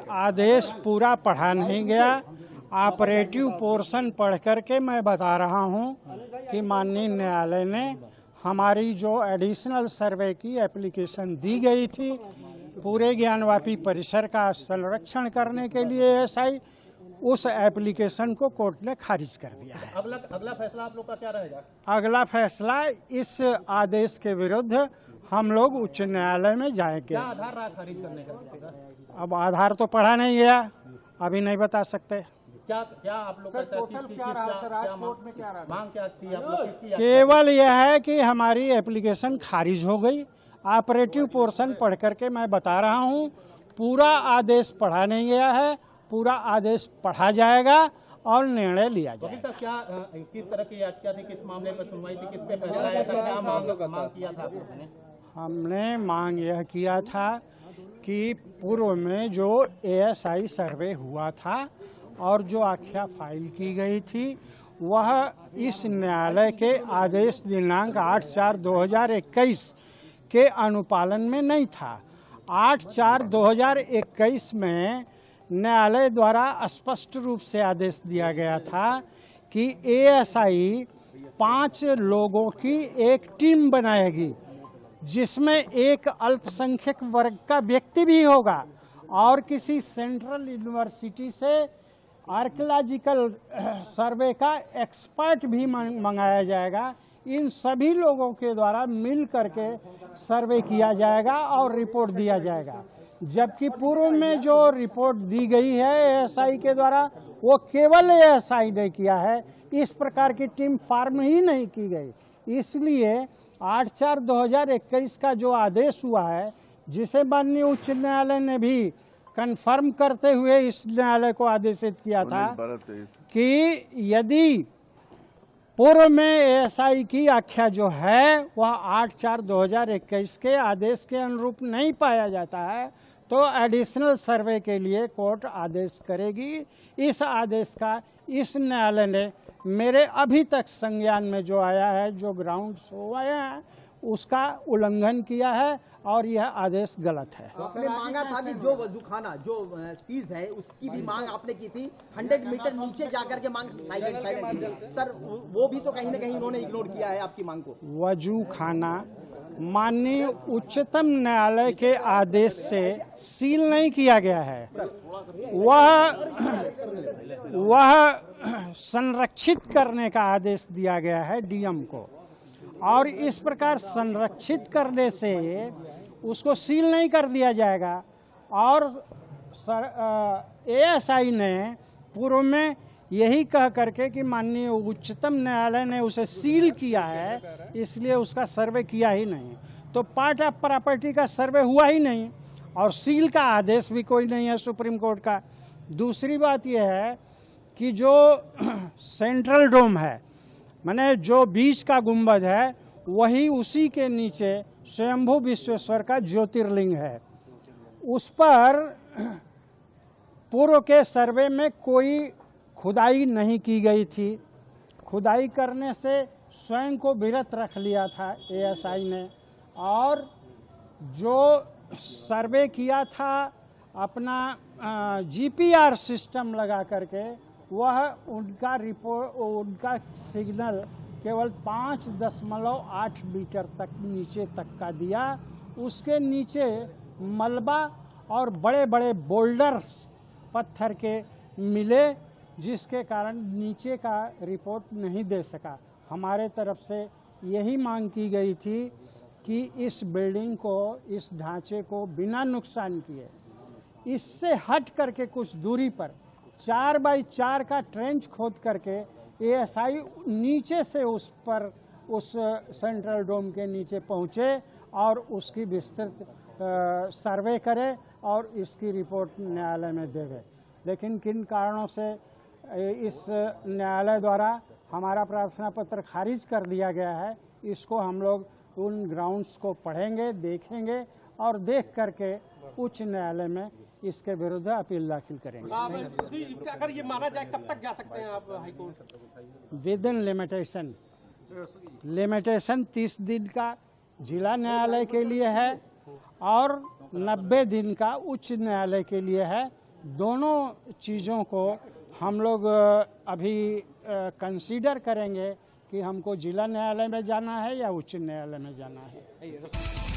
आदेश पूरा पढ़ा नहीं गया। ऑपरेटिव पोर्शन पढ़ करके मैं बता रहा हूं कि माननीय न्यायालय ने हमारी जो एडिशनल सर्वे की एप्लीकेशन दी गई थी पूरे ज्ञानवापी परिसर का संरक्षण करने के लिए एएसआई, उस एप्लीकेशन को कोर्ट ने खारिज कर दिया है। अगला फैसला आप लोग का क्या रहेगा? अगला फैसला इस आदेश के विरुद्ध हम लोग उच्च न्यायालय में जाएंगे। क्या आधार रहा खारिज करने का? अब आधार तो पढ़ा नहीं गया, अभी नहीं बता सकते। क्या आप लोग मांग क्या थी आप लोग की? केवल यह है कि हमारी एप्लीकेशन खारिज हो गई। ऑपरेटिव पोर्शन पढ़ करके मैं बता रहा हूं, पूरा आदेश पढ़ा नहीं गया है, पूरा आदेश पढ़ा जाएगा और निर्णय लिया जाएगा। क्या किस तरह की याचिका थी, किस मामले पर सुनवाई थी, किस पे फैसला आया था, क्या मांग किया था आपने? हमने मांग यह किया था कि पूर्व में जो एएसआई सर्वे हुआ था और जो आख्या फाइल की गई थी वह इस न्यायालय के आदेश दिनांक 8/4/2021 के अनुपालन में नहीं था। 8/4/2021 में न्यायालय द्वारा स्पष्ट रूप से आदेश दिया गया था कि एएसआई 5 लोगों की एक टीम बनाएगी जिसमें एक अल्पसंख्यक वर्ग का व्यक्ति भी होगा और किसी सेंट्रल यूनिवर्सिटी से आर्कियोलॉजिकल सर्वे का एक्सपर्ट भी मंगाया जाएगा। इन सभी लोगों के द्वारा मिल करके सर्वे किया जाएगा और रिपोर्ट दिया जाएगा। जबकि पूर्व में जो रिपोर्ट दी गई है एएसआई के द्वारा वो केवल एएसआई ने किया है, इस प्रकार की टीम फॉर्म ही नहीं की गई। इसलिए 8/4/2021 का जो आदेश हुआ है, जिसे माननीय उच्च न्यायालय ने भी कन्फर्म करते हुए इस न्यायालय को आदेशित किया था कि यदि पूर्व में एएसआई की आख्या जो है वह 8/4/2021 के आदेश के अनुरूप नहीं पाया जाता है तो एडिशनल सर्वे के लिए कोर्ट आदेश करेगी। इस आदेश का इस न्यायालय ने मेरे अभी तक संज्ञान में जो आया है, जो ग्राउंड्स हुआ है, उसका उल्लंघन किया है और यह आदेश गलत है। आपने मांगा था कि जो वजूखाना जो सीज है उसकी भी मांग आपने की थी, 100 मीटर नीचे जाकर के मांग साइलेंट सर, वो भी तो कहीं ना कहीं उन्होंने इग्नोर किया है आपकी मांग को। वजूखाना माननीय उच्चतम न्यायालय के आदेश से सील नहीं किया गया है, वह संरक्षित करने का आदेश दिया गया है डीएम को, और इस प्रकार संरक्षित करने से उसको सील नहीं कर दिया जाएगा। और एएसआई ने पूर्व में यही कह करके कि माननीय उच्चतम न्यायालय ने उसे सील किया है, इसलिए उसका सर्वे किया ही नहीं, तो पार्ट ऑफ प्रॉपर्टी का सर्वे हुआ ही नहीं और सील का आदेश भी कोई नहीं है सुप्रीम कोर्ट का। दूसरी बात यह है कि जो सेंट्रल डोम है, माने जो बीच का गुंबद है, वही उसी के नीचे स्वयंभू विश्वेश्वर का ज्योतिर्लिंग है। उस पर पूर्व के सर्वे में कोई खुदाई नहीं की गई थी। खुदाई करने से स्वयं को विरत रख लिया था एएसआई ने, और जो सर्वे किया था अपना जीपीआर सिस्टम लगा करके, वह उनका रिपोर्ट, उनका सिग्नल केवल 5.8 मीटर तक नीचे तक का दिया। उसके नीचे मलबा और बड़े बड़े बोल्डर्स पत्थर के मिले, जिसके कारण नीचे का रिपोर्ट नहीं दे सका। हमारे तरफ से यही मांग की गई थी कि इस बिल्डिंग को, इस ढांचे को बिना नुकसान किए इससे हट करके कुछ दूरी पर 4x4 का ट्रेंच खोद करके एएसआई नीचे से उस पर, उस सेंट्रल डोम के नीचे पहुँचे और उसकी विस्तृत सर्वे करे और इसकी रिपोर्ट न्यायालय में देवे। लेकिन किन कारणों से इस न्यायालय द्वारा हमारा प्रार्थना पत्र खारिज कर दिया गया है, इसको हम लोग उन ग्राउंड्स को पढ़ेंगे, देखेंगे और देख करके उच्च न्यायालय में इसके विरुद्ध अपील दाखिल करेंगे। अगर ये माना जाए कब तक जा सकते हैं आप high court? With in limitation 30 दिन का जिला न्यायालय के लिए है और 90 दिन का उच्च न्यायालय के लिए है। दोनों चीज़ों को हम लोग अभी कंसीडर करेंगे कि हमको जिला न्यायालय में जाना है या उच्च न्यायालय में जाना है।